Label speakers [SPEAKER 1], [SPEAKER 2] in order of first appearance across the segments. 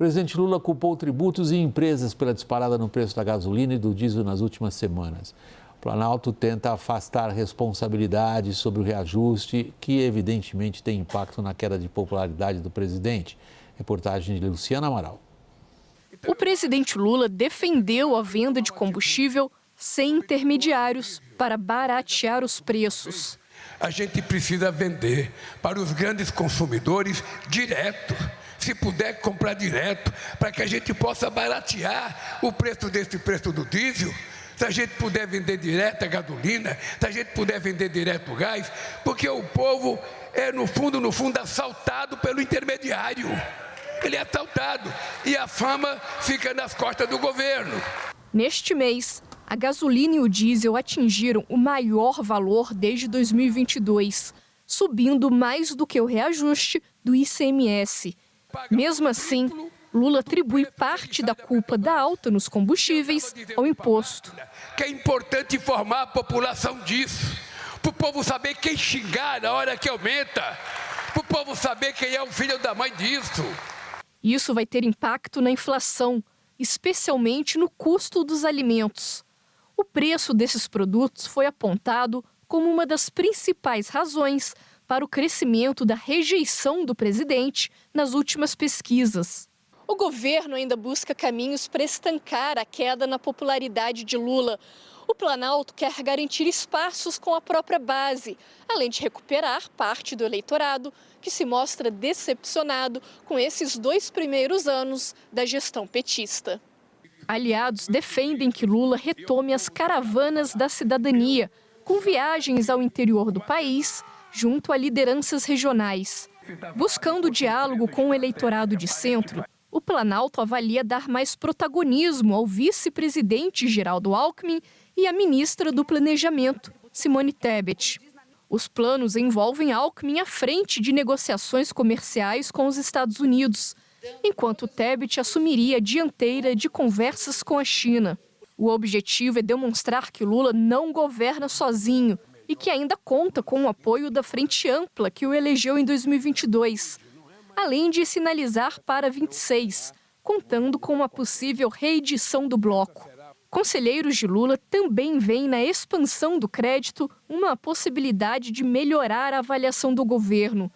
[SPEAKER 1] presidente Lula culpou tributos e empresas pela disparada no preço da gasolina e do diesel nas últimas semanas. O Planalto tenta afastar responsabilidade sobre o reajuste, que evidentemente tem impacto na queda de popularidade do presidente. Reportagem de Luciana Amaral.
[SPEAKER 2] O presidente Lula defendeu a venda de combustível sem intermediários para baratear os preços.
[SPEAKER 3] A gente precisa vender para os grandes consumidores direto. Se puder comprar direto, para que a gente possa baratear o preço do diesel. Se a gente puder vender direto a gasolina, se a gente puder vender direto o gás, porque o povo é, no fundo, assaltado pelo intermediário. Ele é assaltado e a fama fica nas costas do governo.
[SPEAKER 2] Neste mês, a gasolina e o diesel atingiram o maior valor desde 2022, subindo mais do que o reajuste do ICMS. Mesmo assim, Lula atribui parte da culpa da alta nos combustíveis ao imposto.
[SPEAKER 3] Que é importante informar a população disso, para o povo saber quem xingar na hora que aumenta, para o povo saber quem é o filho da mãe disso.
[SPEAKER 2] Isso vai ter impacto na inflação, especialmente no custo dos alimentos. O preço desses produtos foi apontado como uma das principais razões para o crescimento da rejeição do presidente nas últimas pesquisas. O governo ainda busca caminhos para estancar a queda na popularidade de Lula. O Planalto quer garantir espaços com a própria base, além de recuperar parte do eleitorado que se mostra decepcionado com esses 2 primeiros anos da gestão petista. Aliados defendem que Lula retome as caravanas da cidadania, com viagens ao interior do país, junto a lideranças regionais. Buscando diálogo com o eleitorado de centro, o Planalto avalia dar mais protagonismo ao vice-presidente Geraldo Alckmin e à ministra do Planejamento, Simone Tebet. Os planos envolvem Alckmin à frente de negociações comerciais com os Estados Unidos, enquanto Tebet assumiria a dianteira de conversas com a China. O objetivo é demonstrar que Lula não governa sozinho e que ainda conta com o apoio da Frente Ampla, que o elegeu em 2022, além de sinalizar para 26, contando com uma possível reedição do bloco. Conselheiros de Lula também veem na expansão do crédito uma possibilidade de melhorar a avaliação do governo.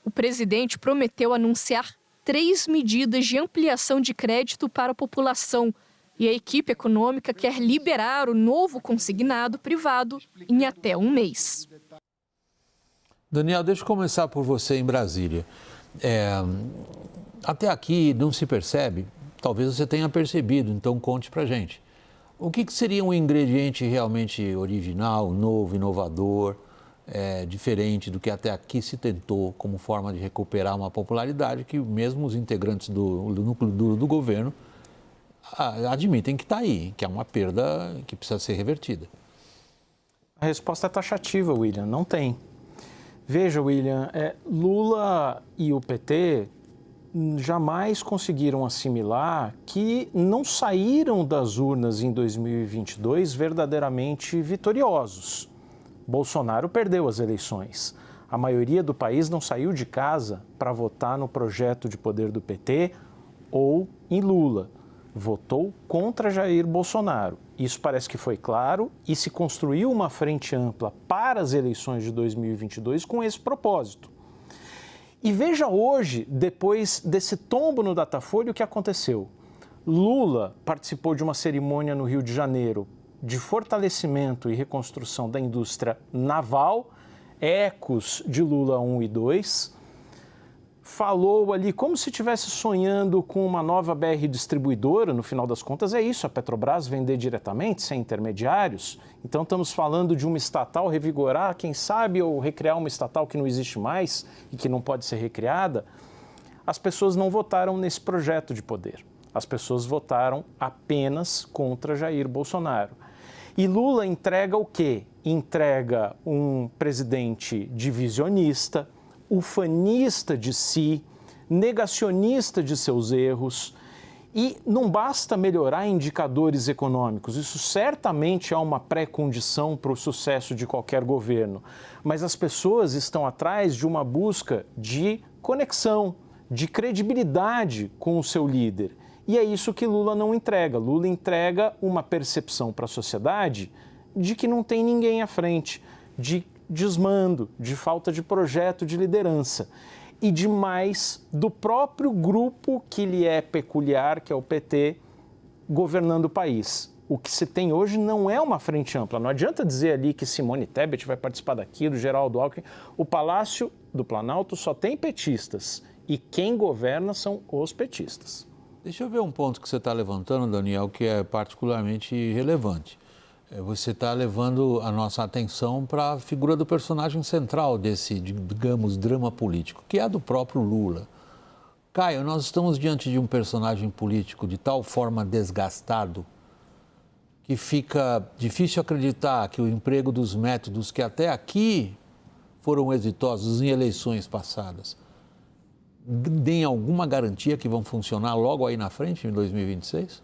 [SPEAKER 2] O presidente prometeu anunciar 3 medidas de ampliação de crédito para a população e a equipe econômica quer liberar o novo consignado privado em até 1 mês.
[SPEAKER 1] Daniel, deixa eu começar por você em Brasília. Até aqui não se percebe, talvez você tenha percebido, então conte pra gente. O que seria um ingrediente realmente original, novo, inovador, diferente do que até aqui se tentou como forma de recuperar uma popularidade que mesmo os integrantes do núcleo duro do governo admitem que está aí, que é uma perda que precisa ser revertida?
[SPEAKER 4] A resposta é taxativa, William, não tem. Veja, William, Lula e o PT jamais conseguiram assimilar que não saíram das urnas em 2022 verdadeiramente vitoriosos. Bolsonaro perdeu as eleições. A maioria do país não saiu de casa para votar no projeto de poder do PT ou em Lula. Votou contra Jair Bolsonaro. Isso parece que foi claro e se construiu uma frente ampla para as eleições de 2022 com esse propósito. E veja hoje, depois desse tombo no Datafolha, o que aconteceu. Lula participou de uma cerimônia no Rio de Janeiro de fortalecimento e reconstrução da indústria naval, ecos de Lula 1 e 2, falou ali como se estivesse sonhando com uma nova BR distribuidora, no final das contas é isso, a Petrobras vender diretamente, sem intermediários. Então estamos falando de uma estatal revigorar, quem sabe, ou recriar uma estatal que não existe mais e que não pode ser recriada. As pessoas não votaram nesse projeto de poder. As pessoas votaram apenas contra Jair Bolsonaro. E Lula entrega o quê? Entrega um presidente divisionista, ufanista de si, negacionista de seus erros. E não basta melhorar indicadores econômicos, isso certamente é uma pré-condição para o sucesso de qualquer governo. Mas as pessoas estão atrás de uma busca de conexão, de credibilidade com o seu líder. E é isso que Lula não entrega. Lula entrega uma percepção para a sociedade de que não tem ninguém à frente, de desmando, de falta de projeto de liderança e de mais do próprio grupo que lhe é peculiar, que é o PT, governando o país. O que se tem hoje não é uma frente ampla. Não adianta dizer ali que Simone Tebet vai participar daquilo, Geraldo Alckmin. O Palácio do Planalto só tem petistas e quem governa são os petistas.
[SPEAKER 1] Deixa eu ver um ponto que você está levantando, Daniel, que é particularmente relevante. Você está levando a nossa atenção para a figura do personagem central desse, digamos, drama político, que é a do próprio Lula. Caio, nós estamos diante de um personagem político de tal forma desgastado que fica difícil acreditar que o emprego dos métodos que até aqui foram exitosos em eleições passadas deem alguma garantia que vão funcionar logo aí na frente, em 2026?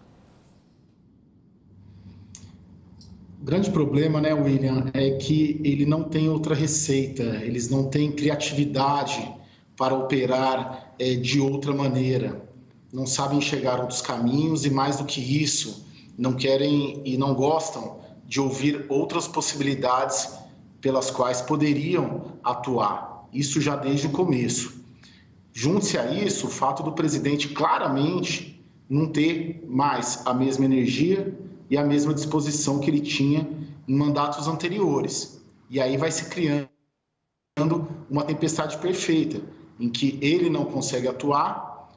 [SPEAKER 5] O grande problema, né, William, é que ele não tem outra receita, eles não têm criatividade para operar de outra maneira, não sabem enxergar outros caminhos e, mais do que isso, não querem e não gostam de ouvir outras possibilidades pelas quais poderiam atuar, isso já desde o começo. Junte-se a isso o fato do presidente claramente não ter mais a mesma energia e a mesma disposição que ele tinha em mandatos anteriores. E aí vai se criando uma tempestade perfeita, em que ele não consegue atuar,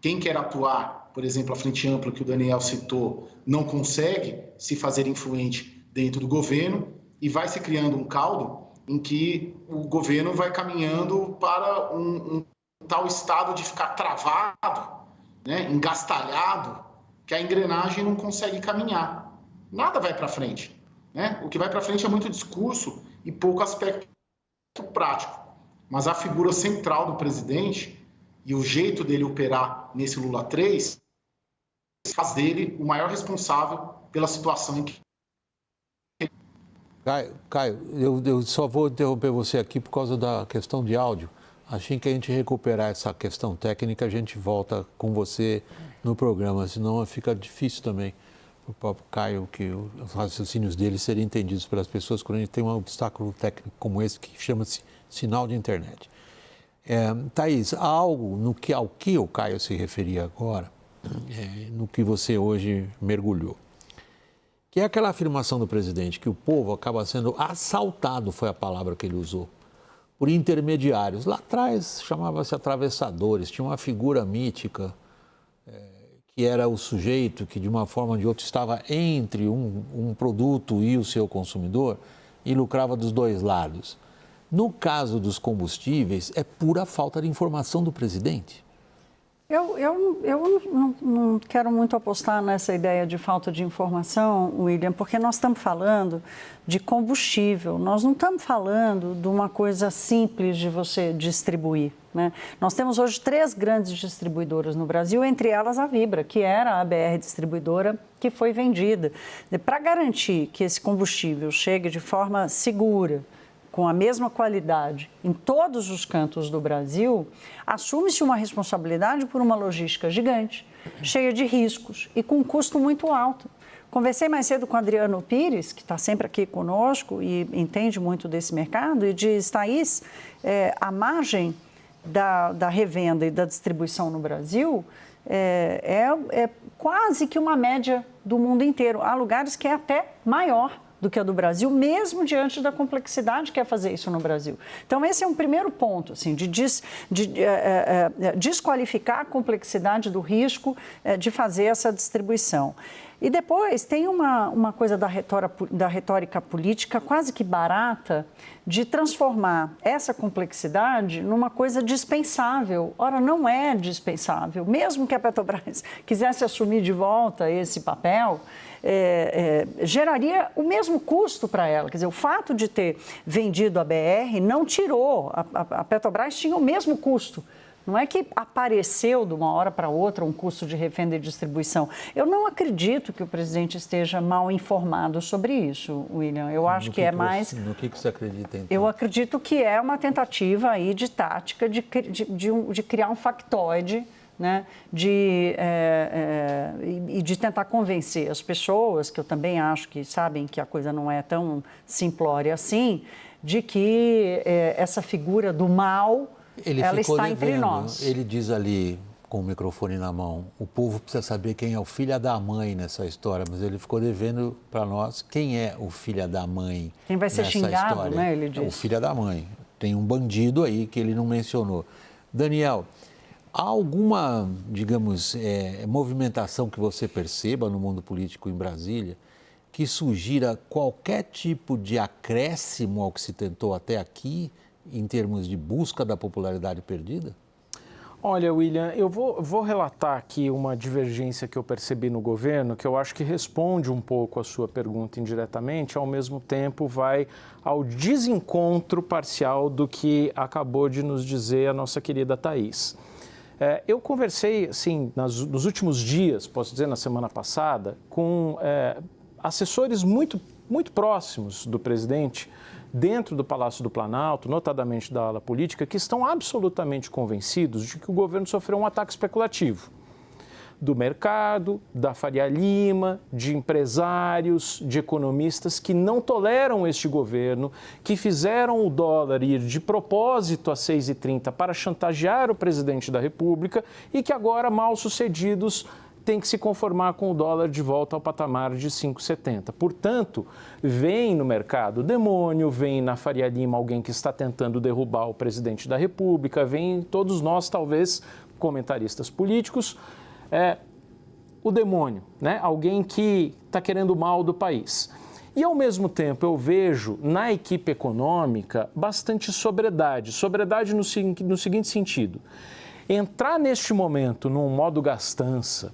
[SPEAKER 5] quem quer atuar, por exemplo, a frente ampla que o Daniel citou, não consegue se fazer influente dentro do governo, e vai se criando um caldo em que o governo vai caminhando para um tal estado de ficar travado, né, engastalhado, que a engrenagem não consegue caminhar. Nada vai para frente, né? O que vai para frente é muito discurso e pouco aspecto prático. Mas a figura central do presidente e o jeito dele operar nesse Lula 3 faz dele o maior responsável pela situação em que...
[SPEAKER 1] Caio, eu só vou interromper você aqui por causa da questão de áudio. Assim que a gente recuperar essa questão técnica, a gente volta com você no programa, senão fica difícil também para o próprio Caio que os raciocínios dele serem entendidos pelas pessoas quando a gente tem um obstáculo técnico como esse que chama-se sinal de internet. Thaís, há algo ao que o Caio se referia agora, no que você hoje mergulhou, que é aquela afirmação do presidente que o povo acaba sendo assaltado, foi a palavra que ele usou, por intermediários. Lá atrás chamava-se atravessadores, tinha uma figura mítica que era o sujeito que de uma forma ou de outra estava entre um produto e o seu consumidor e lucrava dos dois lados. No caso dos combustíveis, é pura falta de informação do presidente.
[SPEAKER 6] Eu não quero muito apostar nessa ideia de falta de informação, William, porque nós estamos falando de combustível, nós não estamos falando de uma coisa simples de você distribuir, né? Nós temos hoje 3 grandes distribuidoras no Brasil, entre elas a Vibra, que era a BR distribuidora que foi vendida. Para garantir que esse combustível chegue de forma segura, com a mesma qualidade em todos os cantos do Brasil, assume-se uma responsabilidade por uma logística gigante, cheia de riscos e com um custo muito alto. Conversei mais cedo com o Adriano Pires, que está sempre aqui conosco e entende muito desse mercado, e diz, Thaís, a margem da revenda e da distribuição no Brasil é quase que uma média do mundo inteiro. Há lugares que é até maior do que a do Brasil, mesmo diante da complexidade que é fazer isso no Brasil. Então, esse é um primeiro ponto, assim, de desqualificar a complexidade do risco de fazer essa distribuição. E depois tem uma coisa da retórica política quase que barata de transformar essa complexidade numa coisa dispensável. Ora, não é dispensável. Mesmo que a Petrobras quisesse assumir de volta esse papel, geraria o mesmo custo para ela. Quer dizer, o fato de ter vendido a BR não tirou. A Petrobras tinha o mesmo custo Não é que apareceu de uma hora para outra um custo de revenda e distribuição. Eu não acredito que o presidente esteja mal informado sobre isso, William. Eu acho que é mais...
[SPEAKER 1] No que você acredita, então?
[SPEAKER 6] Eu acredito que é uma tentativa aí de tática de criar um factoide, né, de tentar convencer as pessoas, que eu também acho que sabem que a coisa não é tão simplória assim, de que essa figura do mal, ela está entre nós.
[SPEAKER 1] Ele diz ali, com o microfone na mão, o povo precisa saber quem é o filho da mãe nessa história, mas ele ficou devendo para nós quem é o filho da mãe.
[SPEAKER 6] Quem vai ser xingado,
[SPEAKER 1] história.
[SPEAKER 6] Né, ele diz.
[SPEAKER 1] É o filho da mãe. Tem um bandido aí que ele não mencionou. Daniel, há alguma, digamos, movimentação que você perceba no mundo político em Brasília que sugira qualquer tipo de acréscimo ao que se tentou até aqui em termos de busca da popularidade perdida?
[SPEAKER 4] Olha, William, eu vou relatar aqui uma divergência que eu percebi no governo, que eu acho que responde um pouco a sua pergunta indiretamente, ao mesmo tempo vai ao desencontro parcial do que acabou de nos dizer a nossa querida Thaís. Eu conversei, assim, nos últimos dias, posso dizer, na semana passada, com assessores muito, muito próximos do presidente, dentro do Palácio do Planalto, notadamente da ala política, que estão absolutamente convencidos de que o governo sofreu um ataque especulativo do mercado, da Faria Lima, de empresários, de economistas que não toleram este governo, que fizeram o dólar ir de propósito a 6,30 para chantagear o presidente da República e que agora, mal sucedidos, tem que se conformar com o dólar de volta ao patamar de 5,70. Portanto, vem no mercado o demônio, vem na Faria Lima alguém que está tentando derrubar o presidente da República, vem todos nós, talvez, comentaristas políticos, o demônio, né? Alguém que está querendo o mal do país. E, ao mesmo tempo, eu vejo na equipe econômica bastante sobriedade. Sobriedade no seguinte sentido. Entrar neste momento num modo gastança,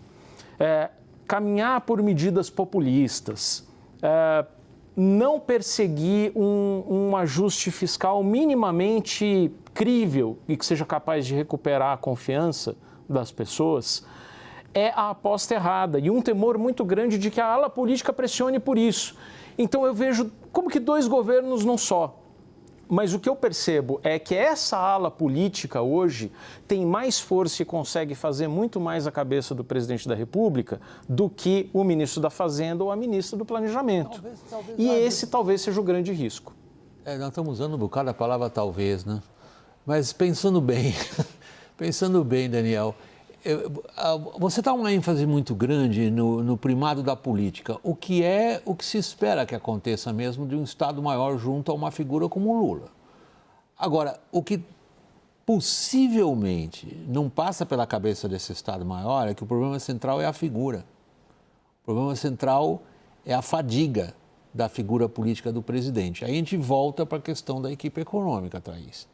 [SPEAKER 4] caminhar por medidas populistas, não perseguir um ajuste fiscal minimamente crível e que seja capaz de recuperar a confiança das pessoas, é a aposta errada e um temor muito grande de que a ala política pressione por isso. Então eu vejo como que dois governos num só. Mas o que eu percebo é que essa ala política hoje tem mais força e consegue fazer muito mais a cabeça do presidente da República do que o ministro da Fazenda ou a ministra do Planejamento. Esse talvez seja o grande risco.
[SPEAKER 1] Nós estamos usando um bocado a palavra talvez, né? Mas pensando bem, Daniel, você dá uma ênfase muito grande no primado da política, o que se espera que aconteça mesmo de um Estado maior junto a uma figura como o Lula. Agora, o que possivelmente não passa pela cabeça desse Estado maior é que o problema central é a figura. O problema central é a fadiga da figura política do presidente. Aí a gente volta para a questão da equipe econômica, Thaís,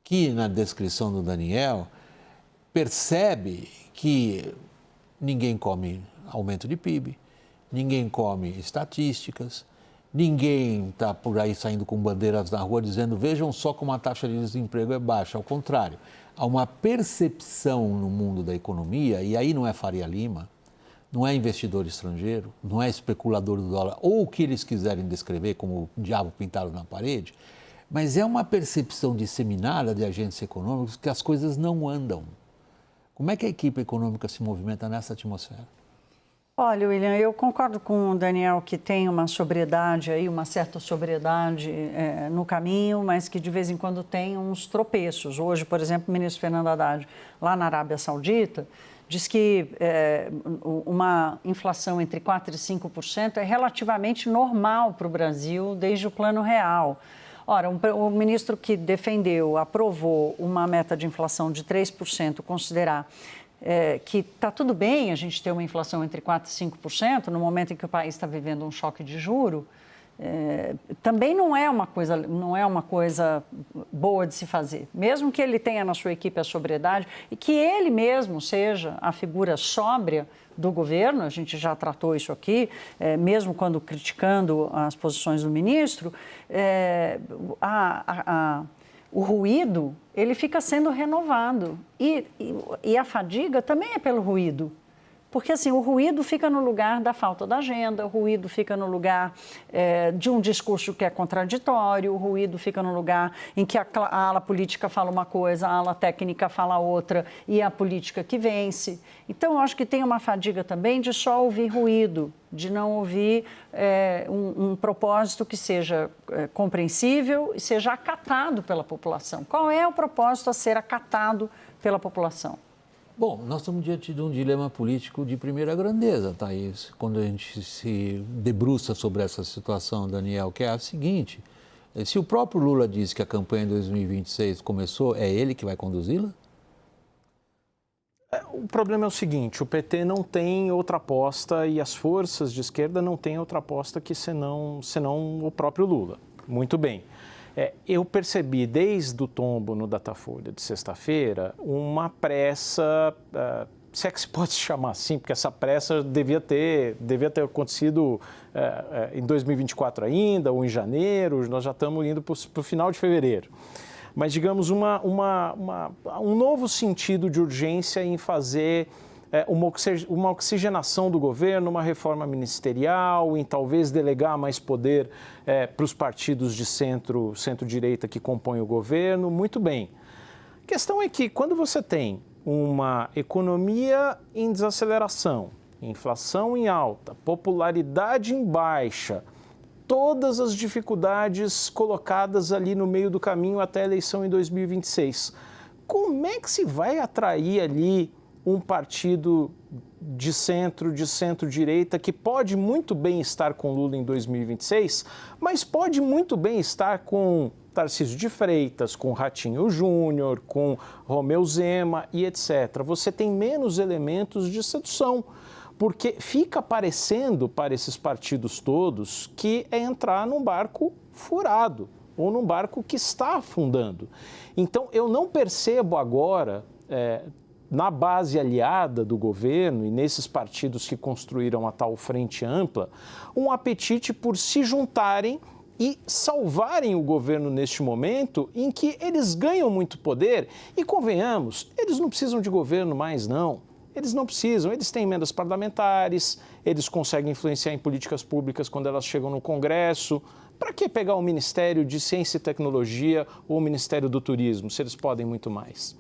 [SPEAKER 1] que na descrição do Daniel percebe que ninguém come aumento de PIB, ninguém come estatísticas, ninguém está por aí saindo com bandeiras na rua dizendo vejam só como a taxa de desemprego é baixa. Ao contrário, há uma percepção no mundo da economia, e aí não é Faria Lima, não é investidor estrangeiro, não é especulador do dólar, ou o que eles quiserem descrever como o diabo pintado na parede, mas é uma percepção disseminada de agentes econômicos que as coisas não andam. Como é que a equipe econômica se movimenta nessa atmosfera?
[SPEAKER 6] Olha, William, eu concordo com o Daniel que tem uma sobriedade aí, uma certa sobriedade no caminho, mas que de vez em quando tem uns tropeços. Hoje, por exemplo, o ministro Fernando Haddad, lá na Arábia Saudita, diz que uma inflação entre 4% e 5% é relativamente normal para o Brasil desde o Plano Real. Ora, o ministro que aprovou uma meta de inflação de 3%, considerar que está tudo bem a gente ter uma inflação entre 4% e 5%, no momento em que o país está vivendo um choque de juro, também não é uma coisa boa de se fazer. Mesmo que ele tenha na sua equipe a sobriedade e que ele mesmo seja a figura sóbria do governo, a gente já tratou isso aqui, mesmo quando criticando as posições do ministro, o ruído, ele fica sendo renovado. E a fadiga também é pelo ruído. Porque, assim, o ruído fica no lugar da falta da agenda, o ruído fica no lugar de um discurso que é contraditório, o ruído fica no lugar em que a ala política fala uma coisa, a ala técnica fala outra e é a política que vence. Então, eu acho que tem uma fadiga também de só ouvir ruído, de não ouvir um propósito que seja compreensível e seja acatado pela população. Qual é o propósito a ser acatado pela população?
[SPEAKER 1] Bom, nós estamos diante de um dilema político de primeira grandeza, Thaís, quando a gente se debruça sobre essa situação, Daniel, que é a seguinte: se o próprio Lula disse que a campanha de 2026 começou, é ele que vai conduzi-la?
[SPEAKER 4] O problema é o seguinte, o PT não tem outra aposta e as forças de esquerda não têm outra aposta que senão o próprio Lula. Muito bem. Eu percebi desde o tombo no Datafolha de sexta-feira uma pressa, se é que se pode chamar assim, porque essa pressa devia ter acontecido em 2024 ainda, ou em janeiro, nós já estamos indo para o final de fevereiro. Mas, digamos, um novo sentido de urgência em fazer uma oxigenação do governo, uma reforma ministerial, em talvez delegar mais poder para os partidos de centro-direita que compõem o governo. Muito bem. A questão é que quando você tem uma economia em desaceleração, inflação em alta, popularidade em baixa, todas as dificuldades colocadas ali no meio do caminho até a eleição em 2026, como é que se vai atrair ali um partido de centro-direita, que pode muito bem estar com Lula em 2026, mas pode muito bem estar com Tarcísio de Freitas, com Ratinho Júnior, com Romeu Zema e etc. Você tem menos elementos de sedução, porque fica parecendo para esses partidos todos que é entrar num barco furado ou num barco que está afundando. Então, eu não percebo agora, na base aliada do governo e nesses partidos que construíram a tal frente ampla, um apetite por se juntarem e salvarem o governo neste momento em que eles ganham muito poder e, convenhamos, eles não precisam de governo mais, não. Eles não precisam, eles têm emendas parlamentares, eles conseguem influenciar em políticas públicas quando elas chegam no Congresso. Para que pegar o Ministério de Ciência e Tecnologia ou o Ministério do Turismo, se eles podem muito mais?